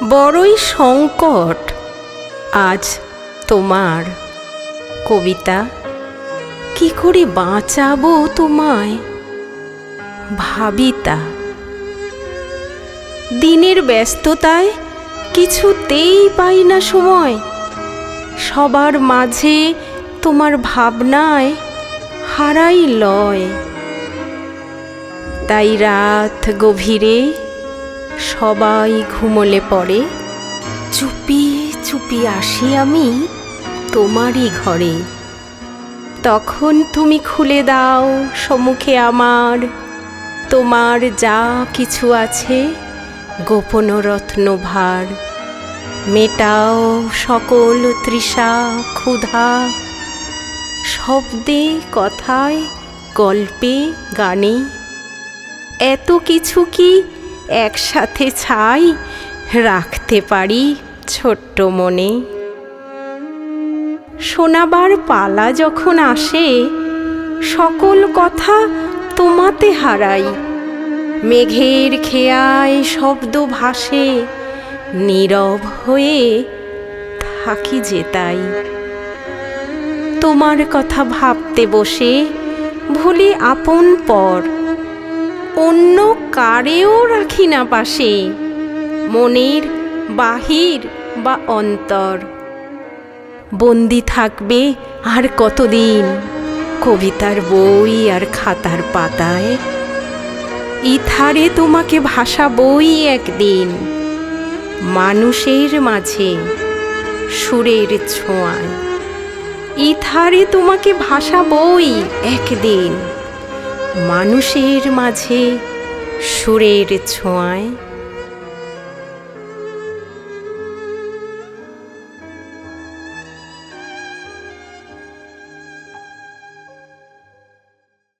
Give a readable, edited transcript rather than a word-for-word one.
বড়ই সংকট আজ তোমার। কবিতা, কি করে বাঁচাবো তোমায়? ভাবিতা। দিনের ব্যস্ততায় কিছুতেই পাই না সময়, সবার মাঝে তোমার ভাবনায় হারাই লয়। তাই রাত গভীরে সবাই ঘুমোলে পড়ে চুপি চুপি আসি আমি তোমারই ঘরে। তখন তুমি খুলে দাও সম্মুখে আমার, তোমার যা কিছু আছে গোপন রত্নভার। মেটাও সকল তৃষা ক্ষুধা, শব্দে কথায় গল্পে গানে। এত কিছু কি একসাথে ছাই রাখতে পারি ছোট্ট মনে? শোনাবার পালা যখন আসে সকল কথা তোমাতে হারাই। মেঘের খেয়ায় শব্দ ভাসে, নীরব হয়ে থাকি যে তাই। তোমার কথা ভাবতে বসে ভুলি আপন পর, অন্য কারেও রাখি না পাশে, মনের বাহির বা অন্তর। বন্দি থাকবে আর কতদিন কবিতার বই আর খাতার পাতায়? ইথারে তোমাকে ভাসাবই একদিন মানুষের মাঝে সুরের ছোঁয়ায়। ইথারে তোমাকে ভাসাবই একদিন মানুষের মাঝে সুরের ছোঁয়ায়।